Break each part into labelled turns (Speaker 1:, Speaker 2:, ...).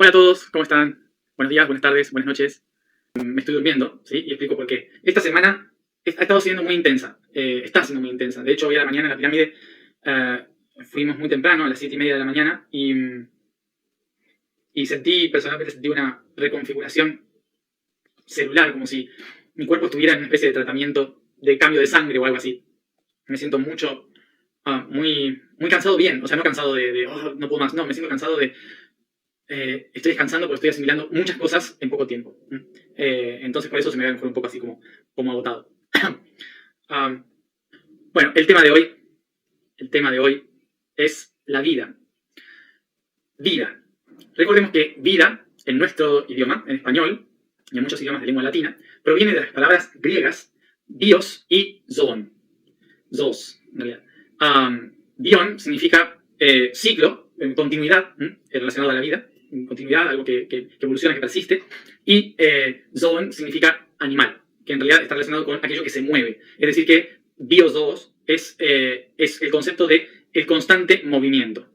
Speaker 1: Hola a todos, ¿cómo están? Buenos días, buenas tardes, buenas noches. Me estoy durmiendo, ¿sí? Y explico por qué. Esta semana ha estado siendo muy intensa. Está siendo muy intensa. De hecho, hoy a la mañana en la pirámide fuimos muy temprano, a las 7:30 de la mañana, y personalmente sentí una reconfiguración celular, como si mi cuerpo estuviera en una especie de tratamiento de cambio de sangre o algo así. Me siento muy cansado bien. O sea, no cansado de "Oh, no puedo más". No, me siento cansado de estoy descansando porque estoy asimilando muchas cosas en poco tiempo. Entonces por eso se me ve a lo mejor un poco así como agotado. Bueno, el tema de hoy es la vida. Vida. Recordemos que vida, en nuestro idioma, en español, y en muchos idiomas de lengua latina, proviene de las palabras griegas bios y zoon. Zoos, en realidad. Bion significa ciclo, continuidad, relacionado a la vida. Continuidad, algo que evoluciona, que persiste, y zoon significa animal, que en realidad está relacionado con aquello que se mueve. Es decir, que biozoos es el concepto de el constante movimiento.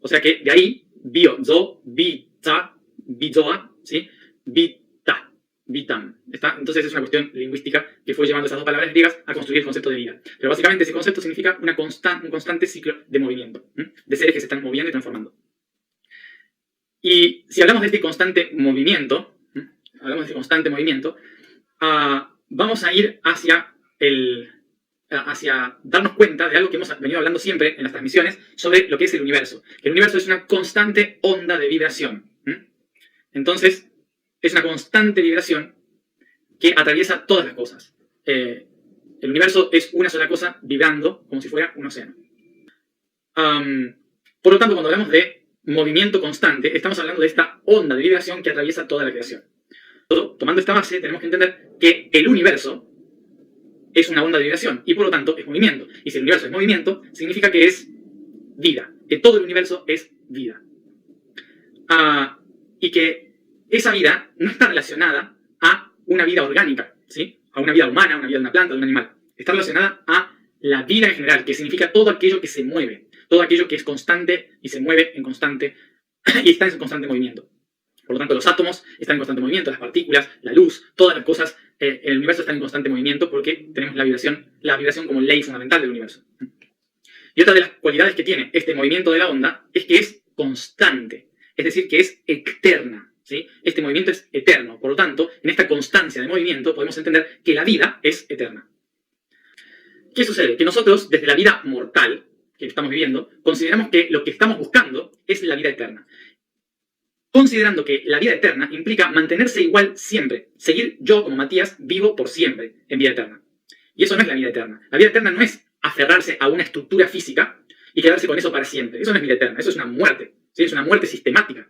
Speaker 1: O sea que de ahí, biozo, bita, bizoa, ¿sí? Vita, vitam. Entonces es una cuestión lingüística que fue llevando esas dos palabras griegas a construir el concepto de vida. Pero básicamente ese concepto significa un constante ciclo de movimiento, de seres que se están moviendo y transformando. Y si hablamos de este constante movimiento, vamos a ir hacia darnos cuenta de algo que hemos venido hablando siempre en las transmisiones sobre lo que es el universo. El universo es una constante onda de vibración. Entonces, es una constante vibración que atraviesa todas las cosas. El universo es una sola cosa vibrando como si fuera un océano. Por lo tanto, cuando hablamos de movimiento constante, estamos hablando de esta onda de vibración que atraviesa toda la creación. Tomando esta base, tenemos que entender que el universo es una onda de vibración y por lo tanto es movimiento. Y si el universo es movimiento, significa que es vida, que todo el universo es vida. Y que esa vida no está relacionada a una vida orgánica, ¿sí? A una vida humana, a una vida de una planta, de un animal. Está relacionada a la vida en general, que significa todo aquello que se mueve. Todo aquello que es constante y se mueve en constante y está en constante movimiento. Por lo tanto, los átomos están en constante movimiento, las partículas, la luz, todas las cosas en el universo están en constante movimiento porque tenemos la vibración como ley fundamental del universo. Y otra de las cualidades que tiene este movimiento de la onda es que es constante, es decir, que es eterna, ¿sí? Este movimiento es eterno. Por lo tanto, en esta constancia de movimiento podemos entender que la vida es eterna. ¿Qué sucede? Que nosotros, desde la vida mortal que estamos viviendo, consideramos que lo que estamos buscando es la vida eterna. Considerando que la vida eterna implica mantenerse igual siempre, seguir yo como Matías vivo por siempre en vida eterna. Y eso no es la vida eterna. La vida eterna no es aferrarse a una estructura física y quedarse con eso para siempre. Eso no es vida eterna, eso es una muerte, ¿sí? Es una muerte sistemática.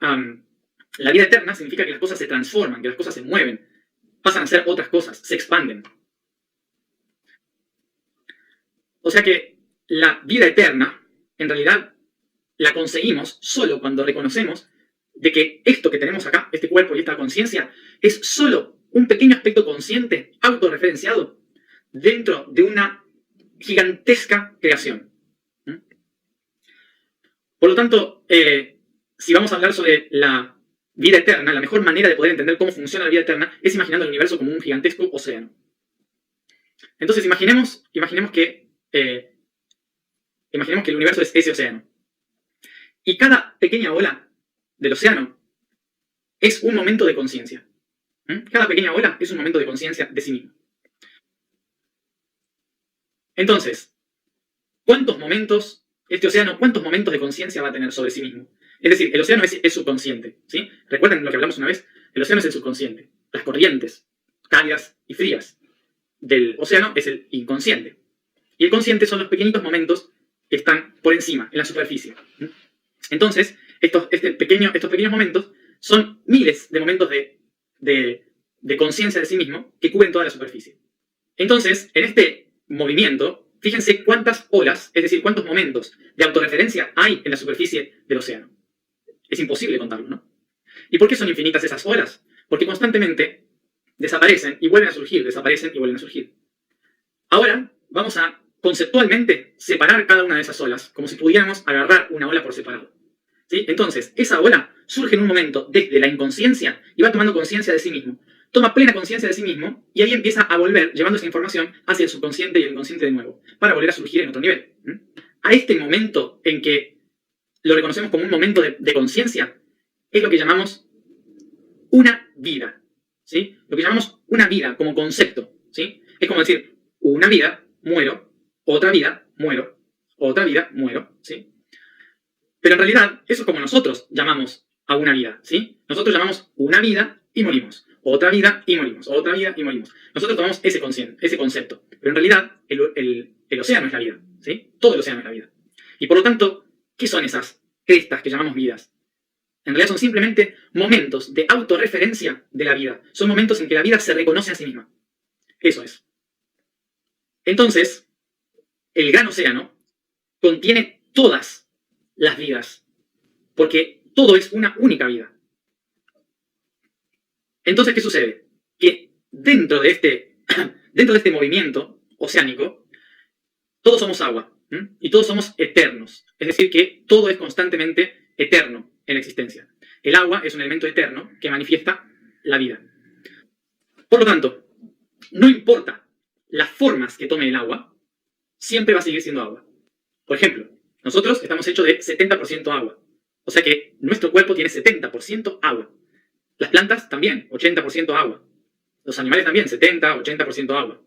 Speaker 1: La vida eterna significa que las cosas se transforman, que las cosas se mueven, pasan a ser otras cosas, se expanden. O sea que la vida eterna, en realidad, la conseguimos solo cuando reconocemos de que esto que tenemos acá, este cuerpo y esta conciencia, es solo un pequeño aspecto consciente, autorreferenciado, dentro de una gigantesca creación. Por lo tanto, si vamos a hablar sobre la vida eterna, la mejor manera de poder entender cómo funciona la vida eterna es imaginando el universo como un gigantesco océano. Entonces, imaginemos que el universo es ese océano. Y cada pequeña ola del océano es un momento de conciencia. Cada pequeña ola es un momento de conciencia de sí mismo. Entonces, cuántos momentos de conciencia va a tener sobre sí mismo? Es decir, el océano es subconsciente, ¿sí? Recuerden lo que hablamos una vez, el océano es el subconsciente. Las corrientes cálidas y frías del océano es el inconsciente. Y el consciente son los pequeñitos momentos que están por encima, en la superficie. Entonces, estos pequeños momentos son miles de momentos de conciencia de sí mismo que cubren toda la superficie. Entonces, en este movimiento, fíjense cuántas olas, es decir, cuántos momentos de autorreferencia hay en la superficie del océano. Es imposible contarlo, ¿no? ¿Y por qué son infinitas esas olas? Porque constantemente desaparecen y vuelven a surgir, desaparecen y vuelven a surgir. Ahora, vamos a conceptualmente separar cada una de esas olas, como si pudiéramos agarrar una ola por separado. ¿Sí? Entonces, esa ola surge en un momento desde la inconsciencia y va tomando conciencia de sí mismo. Toma plena conciencia de sí mismo y ahí empieza a volver, llevando esa información hacia el subconsciente y el inconsciente de nuevo, para volver a surgir en otro nivel. A este momento en que lo reconocemos como un momento de conciencia, es lo que llamamos una vida, ¿sí? Lo que llamamos una vida como concepto, ¿sí? Es como decir, una vida, muero, otra vida, muero, otra vida, muero, ¿sí? Pero en realidad, eso es como nosotros llamamos a una vida, ¿sí? Nosotros llamamos una vida y morimos, otra vida y morimos, otra vida y morimos. Nosotros tomamos ese concepto, pero en realidad el océano es la vida, ¿sí? Todo el océano es la vida. Y por lo tanto, ¿qué son esas crestas que llamamos vidas? En realidad son simplemente momentos de autorreferencia de la vida. Son momentos en que la vida se reconoce a sí misma. Eso es. Entonces, el gran océano contiene todas las vidas, porque todo es una única vida. Entonces, ¿qué sucede? Que dentro de este movimiento oceánico, todos somos agua, y todos somos eternos. Es decir, que todo es constantemente eterno en la existencia. El agua es un elemento eterno que manifiesta la vida. Por lo tanto, no importa las formas que tome el agua, siempre va a seguir siendo agua. Por ejemplo, nosotros estamos hechos de 70% agua. O sea que nuestro cuerpo tiene 70% agua. Las plantas también, 80% agua. Los animales también, 70-80% agua.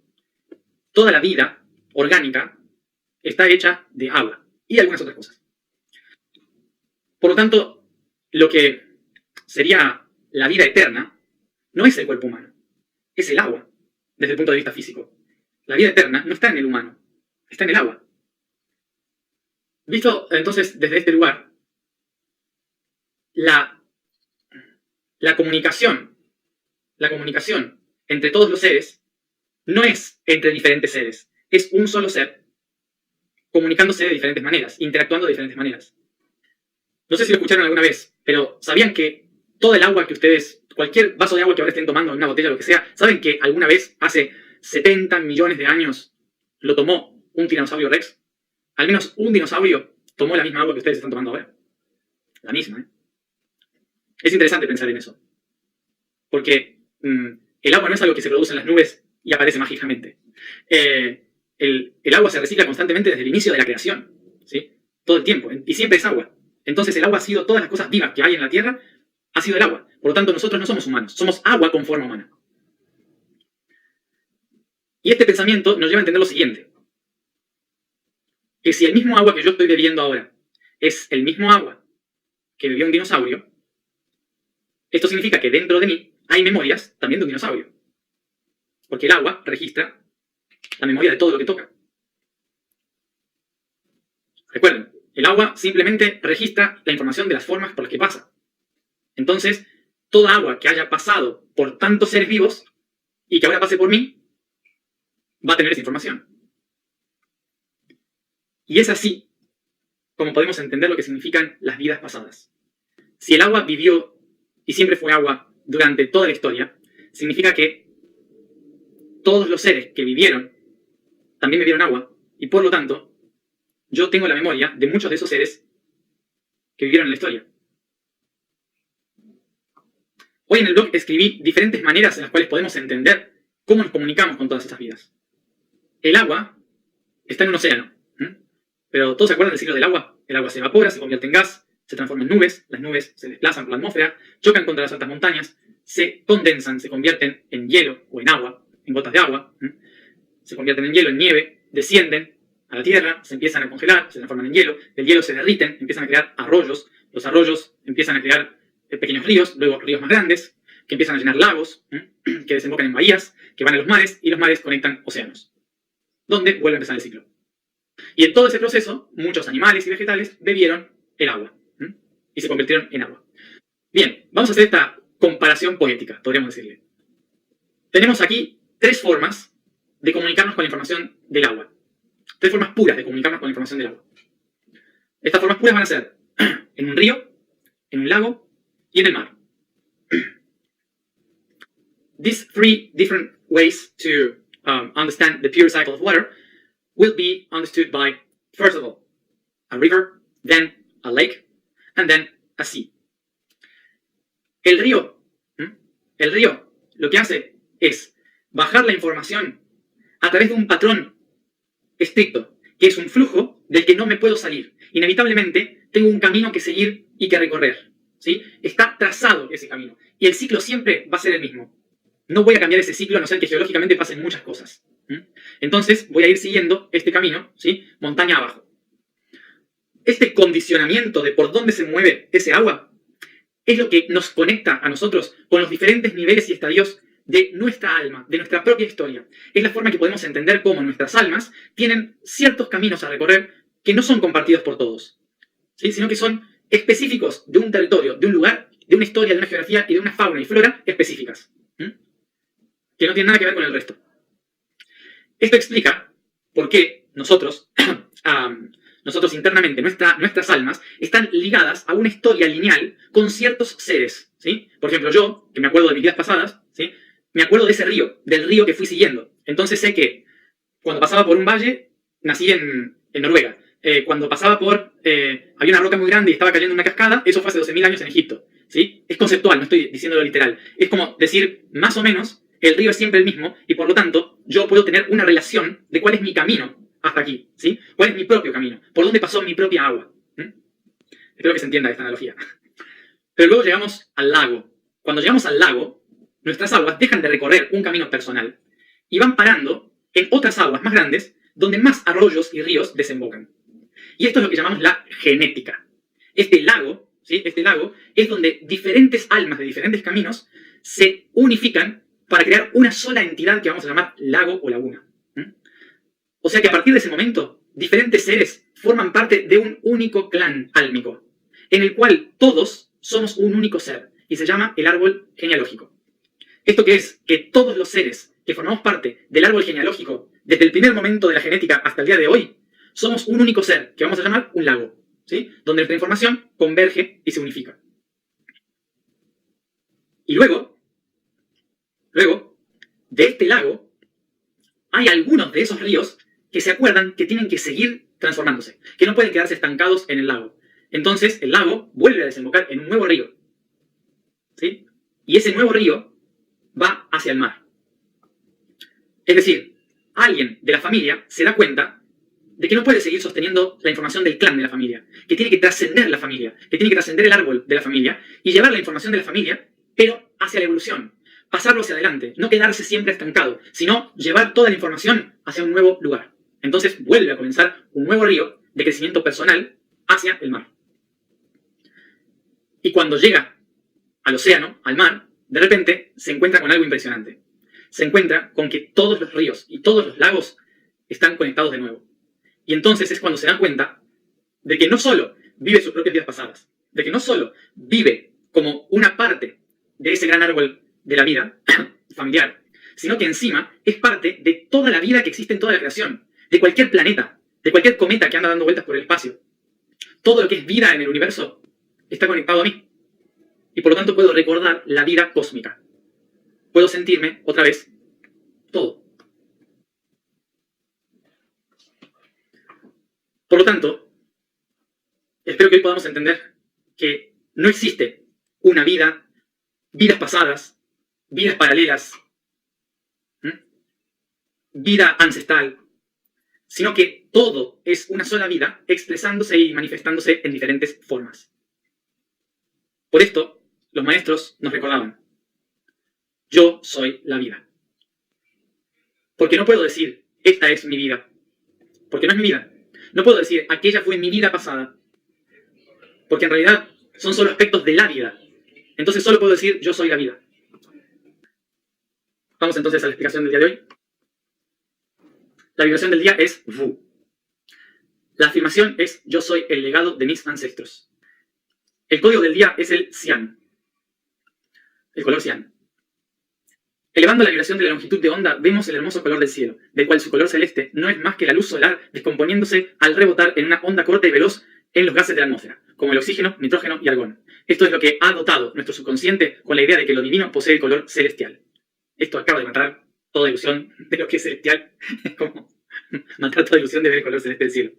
Speaker 1: Toda la vida orgánica está hecha de agua y algunas otras cosas. Por lo tanto, lo que sería la vida eterna no es el cuerpo humano, es el agua, desde el punto de vista físico. La vida eterna no está en el humano, está en el agua. Visto entonces desde este lugar, la comunicación entre todos los seres no es entre diferentes seres, es un solo ser comunicándose de diferentes maneras, interactuando de diferentes maneras. No sé si lo escucharon alguna vez, pero ¿sabían que todo el agua que ustedes, cualquier vaso de agua que ahora estén tomando en una botella o lo que sea, ¿saben que alguna vez, hace 70 millones de años, lo tomó un tiranosaurio rex? Al menos un dinosaurio tomó la misma agua que ustedes están tomando ahora. La misma, ¿eh? Es interesante pensar en eso. Porque el agua no es algo que se produce en las nubes y aparece mágicamente. El agua se recicla constantemente desde el inicio de la creación, ¿sí? Todo el tiempo, y siempre es agua. Entonces el agua ha sido, todas las cosas vivas que hay en la Tierra, ha sido el agua. Por lo tanto, nosotros no somos humanos, somos agua con forma humana. Y este pensamiento nos lleva a entender lo siguiente. Que si el mismo agua que yo estoy bebiendo ahora es el mismo agua que bebió un dinosaurio, esto significa que dentro de mí hay memorias también de un dinosaurio. Porque el agua registra la memoria de todo lo que toca. Recuerden, el agua simplemente registra la información de las formas por las que pasa. Entonces, toda agua que haya pasado por tantos seres vivos y que ahora pase por mí, va a tener esa información. Y es así como podemos entender lo que significan las vidas pasadas. Si el agua vivió y siempre fue agua durante toda la historia, significa que todos los seres que vivieron también bebieron agua, y por lo tanto, yo tengo la memoria de muchos de esos seres que vivieron en la historia. Hoy en el blog escribí diferentes maneras en las cuales podemos entender cómo nos comunicamos con todas esas vidas. El agua está en un océano, pero ¿todos se acuerdan del ciclo del agua? El agua se evapora, se convierte en gas, se transforma en nubes, las nubes se desplazan por la atmósfera, chocan contra las altas montañas, se condensan, se convierten en hielo o en agua, en gotas de agua, se convierten en hielo, en nieve, descienden a la tierra, se empiezan a congelar, se transforman en hielo, del hielo se derriten, empiezan a crear arroyos, los arroyos empiezan a crear pequeños ríos, luego ríos más grandes, que empiezan a llenar lagos, que desembocan en bahías, que van a los mares, y los mares conectan océanos, donde vuelve a empezar el ciclo. Y en todo ese proceso, muchos animales y vegetales bebieron el agua, y se convirtieron en agua. Bien, vamos a hacer esta comparación poética, podríamos decirle. Tenemos aquí tres formas de comunicarnos con la información del agua. Tres formas puras de comunicarnos con la información del agua. Estas formas puras van a ser en un río, en un lago y en el mar. These three different ways to understand the pure cycle of water will be understood by, first of all, a river, then a lake, and then a sea. El río, el río lo que hace es bajar la información a través de un patrón estricto, que es un flujo del que no me puedo salir. Inevitablemente tengo un camino que seguir y que recorrer, ¿sí? Está trazado ese camino. Y el ciclo siempre va a ser el mismo. No voy a cambiar ese ciclo a no ser que geológicamente pasen muchas cosas. Entonces voy a ir siguiendo este camino, ¿sí? Montaña abajo. Este condicionamiento de por dónde se mueve ese agua es lo que nos conecta a nosotros con los diferentes niveles y estadios de nuestra alma, de nuestra propia historia. Es la forma que podemos entender cómo nuestras almas tienen ciertos caminos a recorrer que no son compartidos por todos, ¿sí? Sino que son específicos de un territorio, de un lugar, de una historia, de una geografía y de una fauna y flora específicas, que no tienen nada que ver con el resto. Esto explica por qué nosotros internamente, nuestras almas, están ligadas a una historia lineal con ciertos seres, ¿sí? Por ejemplo, yo, que me acuerdo de mis vidas pasadas, ¿sí? Me acuerdo de ese río, del río que fui siguiendo. Entonces sé que cuando pasaba por un valle, nací en Noruega. Cuando pasaba por... había una roca muy grande y estaba cayendo una cascada, eso fue hace 12.000 años en Egipto, ¿sí? Es conceptual, no estoy diciéndolo literal. Es como decir, más o menos, el río es siempre el mismo y por lo tanto yo puedo tener una relación de cuál es mi camino hasta aquí, ¿sí? ¿Cuál es mi propio camino? ¿Por dónde pasó mi propia agua? Espero que se entienda esta analogía. Pero luego llegamos al lago. Cuando llegamos al lago, nuestras aguas dejan de recorrer un camino personal y van parando en otras aguas más grandes donde más arroyos y ríos desembocan. Y esto es lo que llamamos la genética. Este lago, ¿sí? Este lago es donde diferentes almas de diferentes caminos se unifican para crear una sola entidad que vamos a llamar lago o laguna. O sea que a partir de ese momento, diferentes seres forman parte de un único clan álmico, en el cual todos somos un único ser, y se llama el árbol genealógico. ¿Esto qué es? Que todos los seres que formamos parte del árbol genealógico, desde el primer momento de la genética hasta el día de hoy, somos un único ser, que vamos a llamar un lago, ¿sí? Donde nuestra información converge y se unifica. Y luego, de este lago, hay algunos de esos ríos que se acuerdan que tienen que seguir transformándose, que no pueden quedarse estancados en el lago. Entonces, el lago vuelve a desembocar en un nuevo río, ¿sí? Y ese nuevo río va hacia el mar. Es decir, alguien de la familia se da cuenta de que no puede seguir sosteniendo la información del clan de la familia, que tiene que trascender la familia, que tiene que trascender el árbol de la familia y llevar la información de la familia, pero hacia la evolución, pasarlo hacia adelante, no quedarse siempre estancado, sino llevar toda la información hacia un nuevo lugar. Entonces vuelve a comenzar un nuevo río de crecimiento personal hacia el mar. Y cuando llega al océano, al mar, de repente se encuentra con algo impresionante. Se encuentra con que todos los ríos y todos los lagos están conectados de nuevo. Y entonces es cuando se dan cuenta de que no solo vive sus propias vidas pasadas, de que no solo vive como una parte de ese gran árbol de la vida familiar, sino que encima es parte de toda la vida que existe en toda la creación, de cualquier planeta, de cualquier cometa que anda dando vueltas por el espacio. Todo lo que es vida en el universo está conectado a mí. Y por lo tanto puedo recordar la vida cósmica. Puedo sentirme, otra vez, todo. Por lo tanto, espero que hoy podamos entender que no existe una vida, vidas pasadas, vidas paralelas, vida ancestral, sino que todo es una sola vida expresándose y manifestándose en diferentes formas. Por esto, los maestros nos recordaban: yo soy la vida. Porque no puedo decir, esta es mi vida, porque no es mi vida. No puedo decir, aquella fue mi vida pasada, porque en realidad son solo aspectos de la vida. Entonces solo puedo decir, yo soy la vida. Vamos entonces a la explicación del día de hoy. La vibración del día es Vu. La afirmación es, yo soy el legado de mis ancestros. El código del día es el cian, el color cian. Elevando la vibración de la longitud de onda, vemos el hermoso color del cielo, del cual su color celeste no es más que la luz solar descomponiéndose al rebotar en una onda corta y veloz en los gases de la atmósfera, como el oxígeno, nitrógeno y argón. Esto es lo que ha dotado nuestro subconsciente con la idea de que lo divino posee el color celestial. Esto acaba de matar toda ilusión de lo que es celestial. Es como matar toda ilusión de ver el color celeste del cielo.